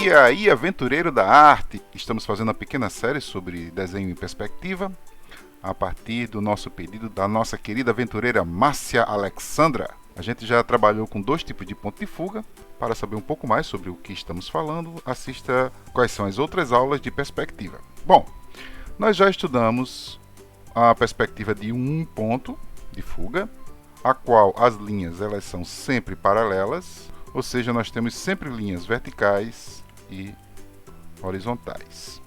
E aí, aventureiro da arte, estamos fazendo uma pequena série sobre desenho em perspectiva, a partir do nosso pedido da nossa querida aventureira Márcia Alexandra. A gente já trabalhou com 2 tipos de ponto de fuga. Para saber um pouco mais sobre o que estamos falando, assista quais são as outras aulas de perspectiva. Bom, nós já estudamos a perspectiva de um ponto de fuga, a qual as linhas elas são sempre paralelas, ou seja, nós temos sempre linhas verticais e horizontais.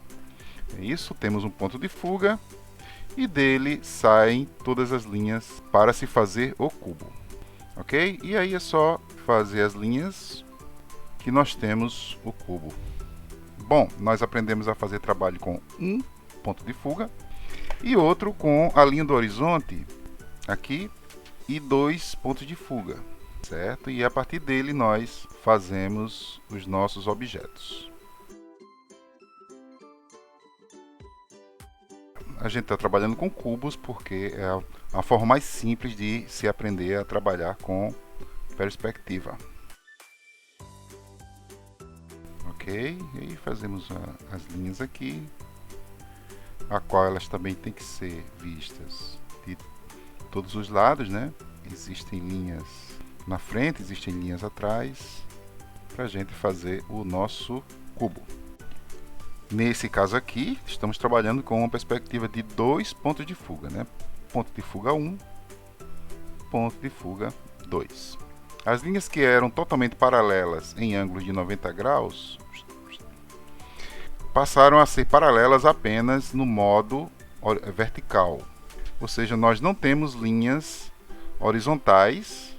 É isso, temos um ponto de fuga e dele saem todas as linhas para se fazer o cubo. Ok? E aí é só fazer as linhas que nós temos o cubo. Bom, nós aprendemos a fazer trabalho com um ponto de fuga e outro com a linha do horizonte aqui e 2 pontos de fuga, certo? E a partir dele nós fazemos os nossos objetos. A gente está trabalhando com cubos porque é a forma mais simples de se aprender a trabalhar com perspectiva. Ok, e aí fazemos as linhas aqui, a qual elas também têm que ser vistas de todos os lados, né? Existem linhas na frente, existem linhas atrás, para a gente fazer o nosso cubo. Nesse caso aqui, estamos trabalhando com uma perspectiva de 2 pontos de fuga, né? Ponto de fuga 1, ponto de fuga 2. As linhas que eram totalmente paralelas em ângulos de 90 graus passaram a ser paralelas apenas no modo vertical. Ou seja, nós não temos linhas horizontais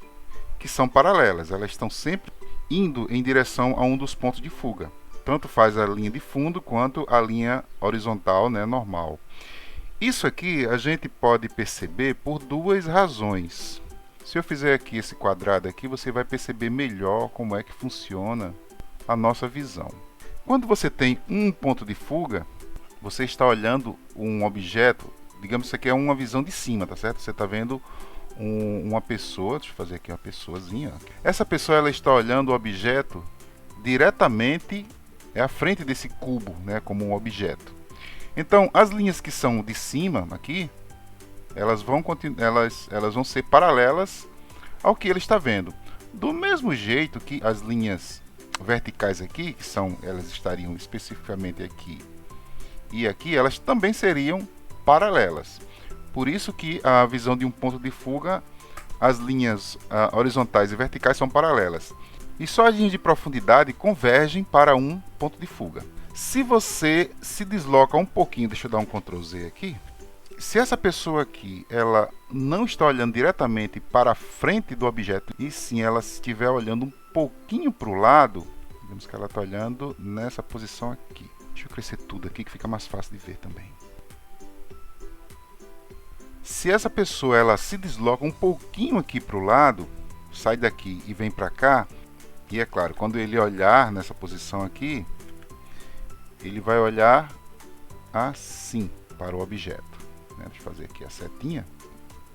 que são paralelas, elas estão sempre indo em direção a um dos pontos de fuga. Tanto faz a linha de fundo quanto a linha horizontal, né, normal. Isso aqui a gente pode perceber por 2 razões. Se eu fizer aqui esse quadrado aqui, você vai perceber melhor como é que funciona a nossa visão. Quando você tem um ponto de fuga, você está olhando um objeto, digamos que isso aqui é uma visão de cima, tá certo? Você está vendo uma pessoa, deixa eu fazer aqui uma pessoazinha. Essa pessoa ela está olhando o objeto diretamente à frente desse cubo, né, como um objeto. Então, as linhas que são de cima aqui, elas vão ser paralelas ao que ele está vendo. Do mesmo jeito que as linhas verticais aqui, elas estariam especificamente aqui e aqui, elas também seriam paralelas. Por isso que a visão de um ponto de fuga, as linhas horizontais e verticais são paralelas. E só as linhas de profundidade convergem para um ponto de fuga. Se você se desloca um pouquinho, deixa eu dar um Ctrl Z aqui. Se essa pessoa aqui, ela não está olhando diretamente para a frente do objeto, e sim ela estiver olhando um pouquinho para o lado, digamos que ela está olhando nessa posição aqui. Deixa eu crescer tudo aqui que fica mais fácil de ver também. Se essa pessoa ela se desloca um pouquinho aqui para o lado, sai daqui e vem para cá, e é claro, quando ele olhar nessa posição aqui, ele vai olhar assim para o objeto. Deixa eu fazer aqui a setinha.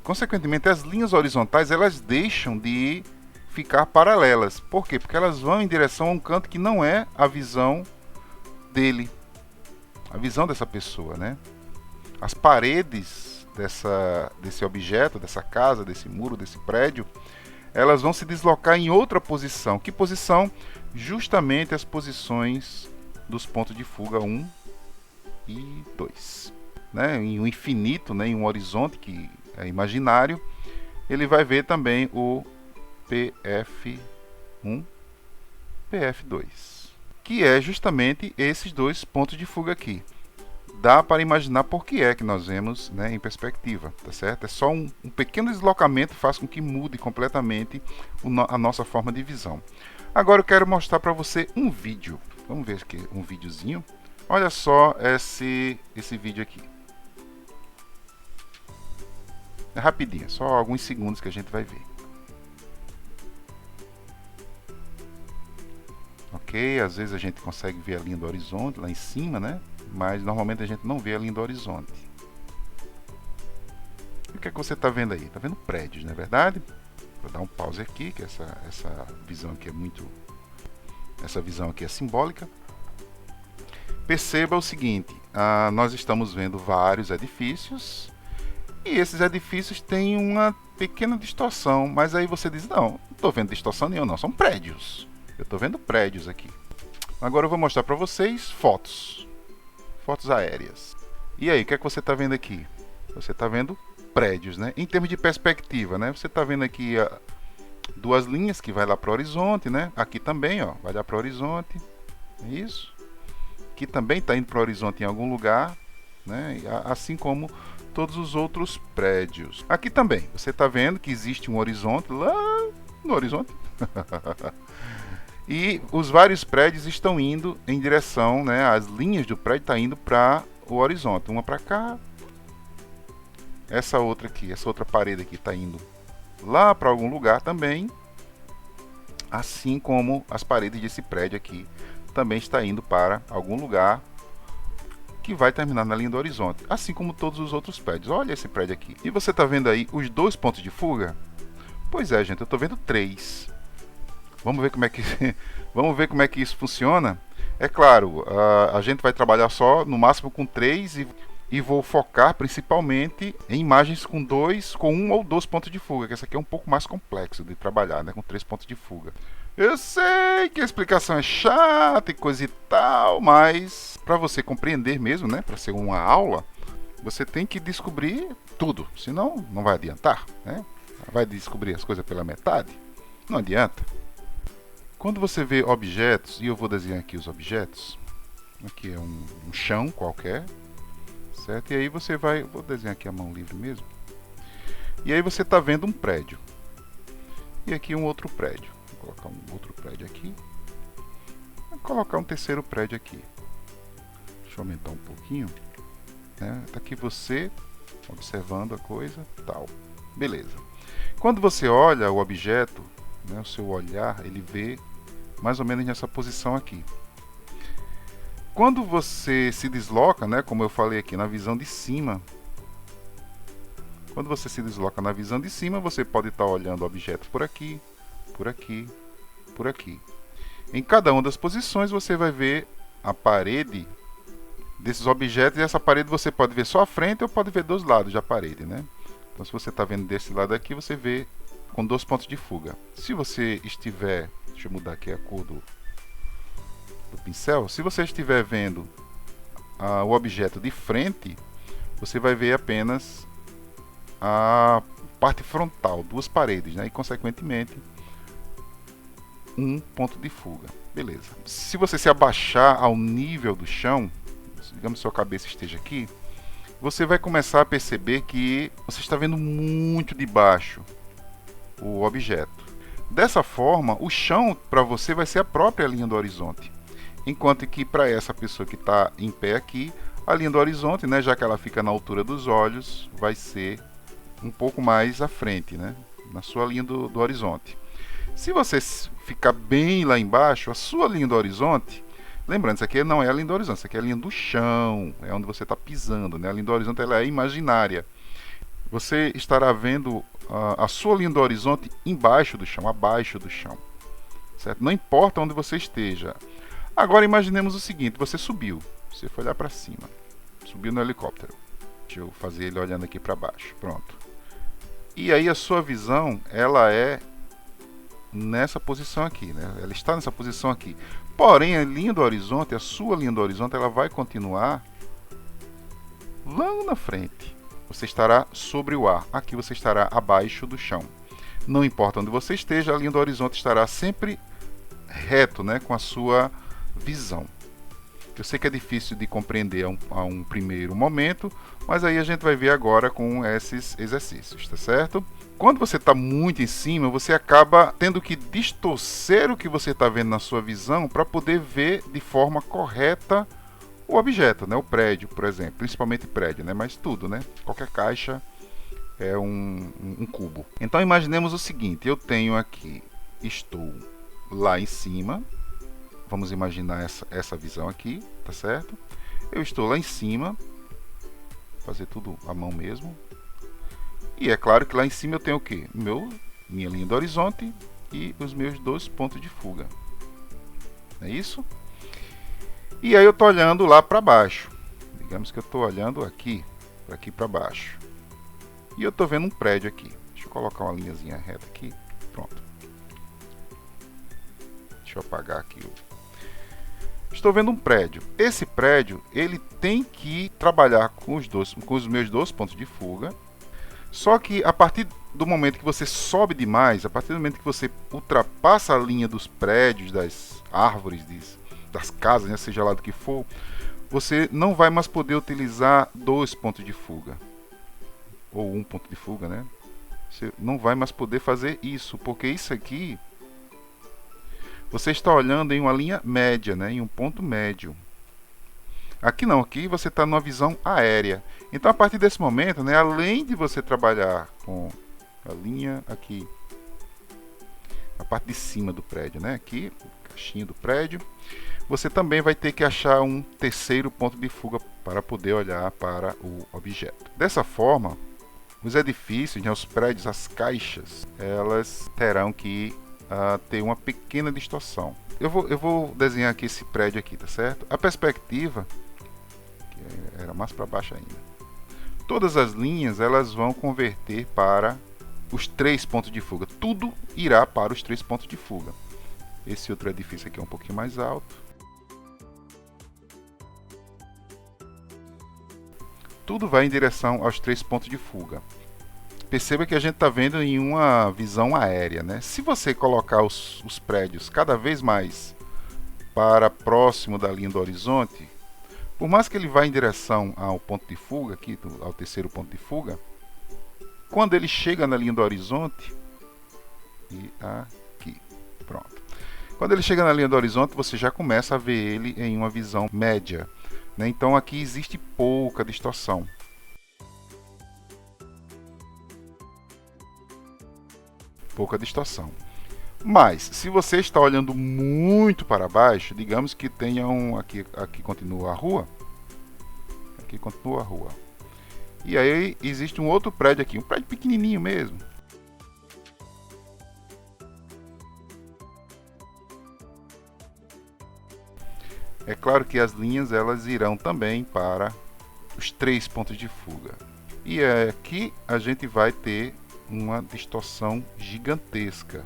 Consequentemente, as linhas horizontais elas deixam de ficar paralelas. Por quê? Porque elas vão em direção a um canto que não é a visão dele, a visão dessa pessoa, né? As paredes desse objeto, dessa casa, desse muro, desse prédio, elas vão se deslocar em outra posição. Que posição? Justamente as posições dos pontos de fuga 1 e 2. Né? Em um infinito, né? Em um horizonte que é imaginário, ele vai ver também o PF1, PF2, que é justamente esses 2 pontos de fuga aqui. Dá para imaginar por que é que nós vemos, né, em perspectiva, tá certo? É só um pequeno deslocamento que faz com que mude completamente a nossa forma de visão. Agora eu quero mostrar para você um vídeo. Vamos ver aqui um videozinho. Olha só esse vídeo aqui. É rapidinho, só alguns segundos que a gente vai ver. Ok, às vezes a gente consegue ver a linha do horizonte lá em cima, né? Mas normalmente a gente não vê a linha do horizonte. E o que é que você está vendo aí? Está vendo prédios, não é verdade? Vou dar um pause aqui, que essa visão aqui é muito... Essa visão aqui é simbólica. Perceba o seguinte, nós estamos vendo vários edifícios e esses edifícios têm uma pequena distorção, mas aí você diz, não estou vendo distorção nenhuma, não, são prédios. Eu estou vendo prédios aqui. Agora eu vou mostrar para vocês fotos aéreas. E aí, o que é que você está vendo aqui? Você está vendo prédios, né? Em termos de perspectiva, né? Você está vendo aqui duas linhas que vai lá para o horizonte, né? Aqui também, ó, vai lá para o horizonte. É isso. Aqui também está indo para o horizonte em algum lugar, né? Assim como todos os outros prédios. Aqui também, você está vendo que existe um horizonte lá no horizonte. E os vários prédios estão indo em direção, né? As linhas do prédio estão indo para o horizonte. Uma para cá. Essa outra aqui, essa outra parede aqui está indo lá para algum lugar também. Assim como as paredes desse prédio aqui também está indo para algum lugar que vai terminar na linha do horizonte. Assim como todos os outros prédios. Olha esse prédio aqui. E você está vendo aí os dois pontos de fuga? Pois é, gente, eu estou vendo 3. Vamos ver como é que isso funciona. É claro, a gente vai trabalhar só no máximo com 3 e vou focar principalmente em imagens com 1 ou 2 pontos de fuga, que essa aqui é um pouco mais complexo de trabalhar, né, com 3 pontos de fuga. Eu sei que a explicação é chata e coisa e tal, mas para você compreender mesmo, né, para ser uma aula, você tem que descobrir tudo, senão não vai adiantar, né? Vai descobrir as coisas pela metade, não adianta. Quando você vê objetos, e eu vou desenhar aqui os objetos, aqui é um chão qualquer, certo? E aí você vai, vou desenhar aqui a mão livre mesmo, e aí você está vendo um prédio, e aqui um outro prédio, vou colocar um outro prédio aqui, vou colocar um terceiro prédio aqui, deixa eu aumentar um pouquinho, né? Tá aqui você observando a coisa, tal, beleza. Quando você olha o objeto, né, o seu olhar, ele vê mais ou menos nessa posição aqui. Quando você se desloca, né, como eu falei aqui, na visão de cima, quando você se desloca na visão de cima, você pode estar olhando o objeto por aqui, por aqui, por aqui. Em cada uma das posições você vai ver a parede desses objetos, e essa parede você pode ver só a frente ou pode ver dos lados da parede, né? Então se você está vendo desse lado aqui, você vê com 2 pontos de fuga. Se você estiver, deixa eu mudar aqui a cor do pincel, se você estiver vendo o objeto de frente, você vai ver apenas a parte frontal, 2 paredes, né? E consequentemente 1 ponto de fuga. Beleza. Se você se abaixar ao nível do chão, digamos que sua cabeça esteja aqui, você vai começar a perceber que você está vendo muito de baixo o objeto. Dessa forma, o chão para você vai ser a própria linha do horizonte, enquanto que para essa pessoa que está em pé aqui, a linha do horizonte, né, já que ela fica na altura dos olhos, vai ser um pouco mais à frente, né, na sua linha do horizonte. Se você ficar bem lá embaixo, a sua linha do horizonte, lembrando, isso aqui não é a linha do horizonte, isso aqui é a linha do chão, é onde você está pisando, né? A linha do horizonte ela é imaginária. Você estará vendo a sua linha do horizonte embaixo do chão, abaixo do chão, certo? Não importa onde você esteja. Agora imaginemos o seguinte, você subiu, você foi olhar para cima, subiu no helicóptero. Deixa eu fazer ele olhando aqui para baixo, pronto. E aí a sua visão, ela é nessa posição aqui, né? Ela está nessa posição aqui. Porém, a linha do horizonte, a sua linha do horizonte, ela vai continuar lá na frente. Você estará sobre o ar. Aqui você estará abaixo do chão. Não importa onde você esteja, a linha do horizonte estará sempre reto, né, com a sua visão. Eu sei que é difícil de compreender a um primeiro momento, mas aí a gente vai ver agora com esses exercícios, tá certo? Quando você está muito em cima, você acaba tendo que distorcer o que você está vendo na sua visão para poder ver de forma correta o objeto, né? O prédio, por exemplo, principalmente prédio, né? Mas tudo, né? Qualquer caixa é um cubo. Então imaginemos o seguinte, eu tenho aqui, estou lá em cima, vamos imaginar essa visão aqui, tá certo? Eu estou lá em cima, fazer tudo à mão mesmo. E é claro que lá em cima eu tenho o quê? Minha linha do horizonte e os meus 2 pontos de fuga. É isso? E aí eu estou olhando lá para baixo. Digamos que eu estou olhando aqui para baixo. E eu estou vendo um prédio aqui. Deixa eu colocar uma linhazinha reta aqui. Pronto. Deixa eu apagar aqui. Estou vendo um prédio. Esse prédio, ele tem que trabalhar com os meus dois pontos de fuga. Só que a partir do momento que você sobe demais, a partir do momento que você ultrapassa a linha dos prédios, das árvores, das casas, né, seja lá do que for, você não vai mais poder utilizar dois pontos de fuga. Ou um ponto de fuga, né? Você não vai mais poder fazer isso, porque isso aqui você está olhando em uma linha média, né, em um ponto médio. Aqui não, aqui você está numa visão aérea. Então a partir desse momento, né, além de você trabalhar com a linha aqui, a parte de cima do prédio, né, aqui, caixinha do prédio, você também vai ter que achar um terceiro ponto de fuga para poder olhar para o objeto. Dessa forma, os edifícios, né, os prédios, as caixas, elas terão que ter uma pequena distorção. Eu vou desenhar aqui esse prédio aqui, tá certo? A perspectiva, que era mais para baixo ainda, todas as linhas elas vão converter para os três pontos de fuga. Tudo irá para os três pontos de fuga. Esse outro edifício aqui é um pouquinho mais alto. Tudo vai em direção aos três pontos de fuga. Perceba que a gente está vendo em uma visão aérea, né? Se você colocar os prédios cada vez mais para próximo da linha do horizonte, por mais que ele vá em direção ao ponto de fuga, aqui, ao terceiro ponto de fuga, quando ele chega na linha do horizonte, e aqui, pronto. Quando ele chega na linha do horizonte, você já começa a ver ele em uma visão média, né? Então aqui existe pouca distorção. Pouca distorção. Mas, se você está olhando muito para baixo, digamos que tenha aqui continua a rua. Aqui continua a rua. E aí existe um outro prédio aqui, um prédio pequenininho mesmo. É claro que as linhas elas irão também para os três pontos de fuga. E aqui a gente vai ter uma distorção gigantesca.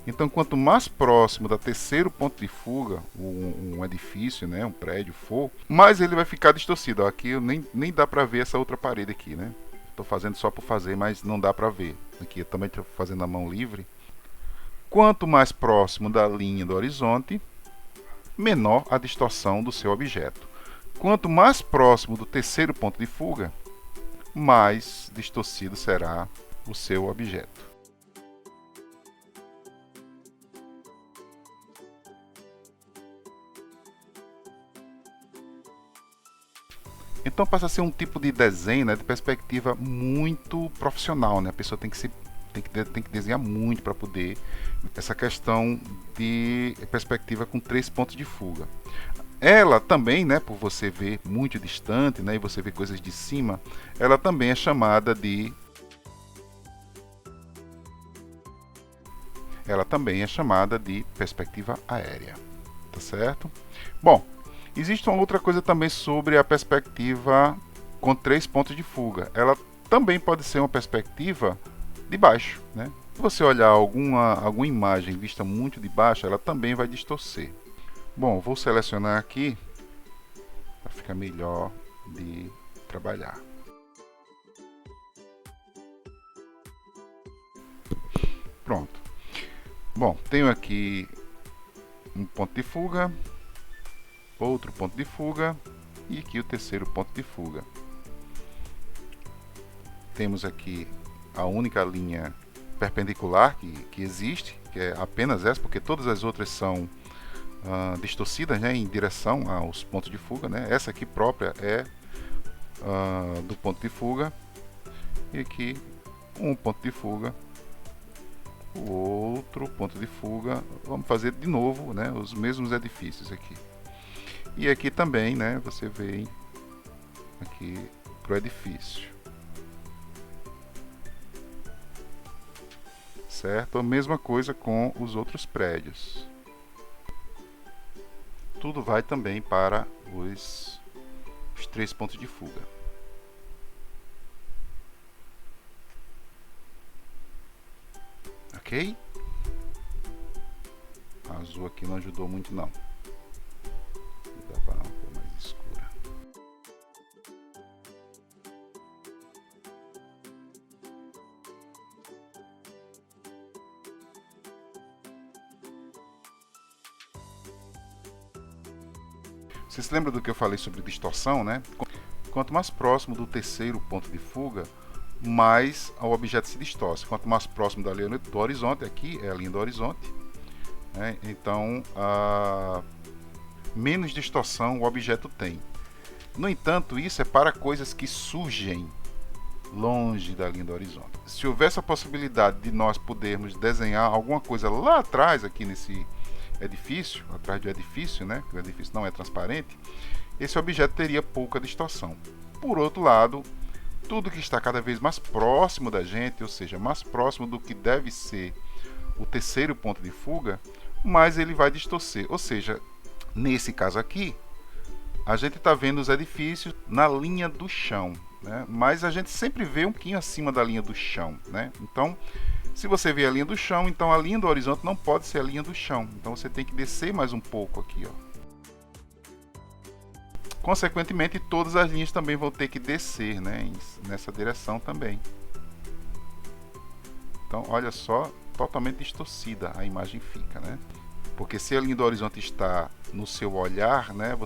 Então, quanto mais próximo da terceiro ponto de fuga um edifício, né, um prédio for, mais ele vai ficar distorcido. Aqui nem dá para ver essa outra parede aqui, né? Estou fazendo só por fazer, mas não dá para ver. Aqui eu também estou fazendo a mão livre. Quanto mais próximo da linha do horizonte, menor a distorção do seu objeto. Quanto mais próximo do terceiro ponto de fuga, mais distorcido será o seu objeto. Então passa a ser um tipo de desenho, né, de perspectiva muito profissional, né? A pessoa tem que desenhar muito para poder essa questão de perspectiva com três pontos de fuga. Ela também, né, por você ver muito distante, né, e você ver coisas de cima, ela também é chamada de perspectiva aérea, tá certo? Bom, existe uma outra coisa também sobre a perspectiva com três pontos de fuga. Ela também pode ser uma perspectiva de baixo, né? Se você olhar alguma imagem vista muito de baixo, ela também vai distorcer. Bom, vou selecionar aqui para ficar melhor de trabalhar. Pronto. Bom, tenho aqui um ponto de fuga, outro ponto de fuga e aqui o terceiro ponto de fuga. Temos aqui a única linha perpendicular que existe, que é apenas essa, porque todas as outras são distorcidas, né, em direção aos pontos de fuga, né? Essa aqui própria é do ponto de fuga, e aqui um ponto de fuga, o outro ponto de fuga. Vamos fazer de novo, né, os mesmos edifícios aqui. E aqui também, né, você vem aqui para o edifício, certo? A mesma coisa com os outros prédios. tudo vai também para os 3 pontos de fuga. Ok? A azul aqui não ajudou muito não. Vou dar para uma cor mais escura. Você se lembra do que eu falei sobre distorção, né? Quanto mais próximo do terceiro ponto de fuga, mais o objeto se distorce. Quanto mais próximo da linha do horizonte, aqui é a linha do horizonte, né? Então menos distorção o objeto tem. No entanto, isso é para coisas que surgem longe da linha do horizonte. Se houvesse a possibilidade de nós podermos desenhar alguma coisa lá atrás, aqui nesse edifício, atrás do edifício, né? O edifício não é transparente, esse objeto teria pouca distorção. Por outro lado, tudo que está cada vez mais próximo da gente, ou seja, mais próximo do que deve ser o terceiro ponto de fuga, mais ele vai distorcer. Ou seja, nesse caso aqui, a gente está vendo os edifícios na linha do chão, né? Mas a gente sempre vê um pouquinho acima da linha do chão, né? Então, se você vê a linha do chão, então a linha do horizonte não pode ser a linha do chão. Então você tem que descer mais um pouco aqui, ó. Consequentemente, todas as linhas também vão ter que descer, né, nessa direção também. Então, olha só, totalmente distorcida a imagem fica, né? Porque se a linha do horizonte está no seu olhar, né,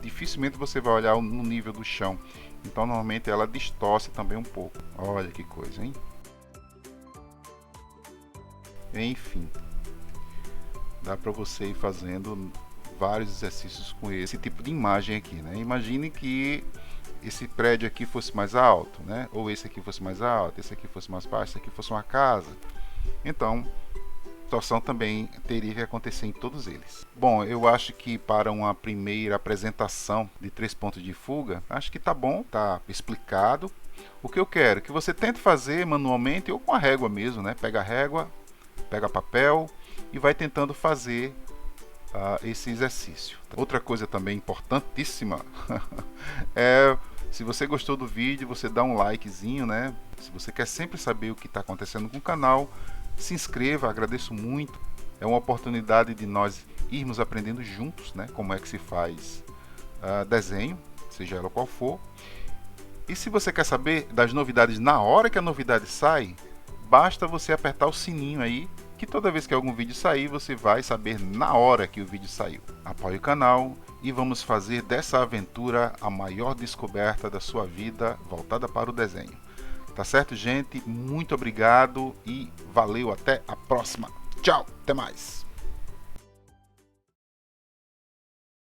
dificilmente você vai olhar no nível do chão. Então, normalmente ela distorce também um pouco. Olha que coisa, hein? Enfim, dá para você ir fazendo vários exercícios com esse tipo de imagem aqui, né? Imagine que esse prédio aqui fosse mais alto, né? Ou esse aqui fosse mais alto, esse aqui fosse mais baixo, esse aqui fosse uma casa. Então, distorção também teria que acontecer em todos eles. Bom, eu acho que para uma primeira apresentação de 3 pontos de fuga, acho que tá bom, tá explicado. O que eu quero que você tente fazer manualmente ou com a régua mesmo, né? Pega a régua, pega papel e vai tentando fazer esse exercício. Outra coisa também importantíssima é, se você gostou do vídeo, você dá um likezinho, né? Se você quer sempre saber o que está acontecendo com o canal, se inscreva, agradeço muito. É uma oportunidade de nós irmos aprendendo juntos, né? Como é que se faz desenho, seja ela qual for. E se você quer saber das novidades na hora que a novidade sai, basta você apertar o sininho aí, que toda vez que algum vídeo sair, você vai saber na hora que o vídeo saiu. Apoie o canal e vamos fazer dessa aventura a maior descoberta da sua vida voltada para o desenho. Tá certo, gente? Muito obrigado e valeu, até a próxima. Tchau, até mais.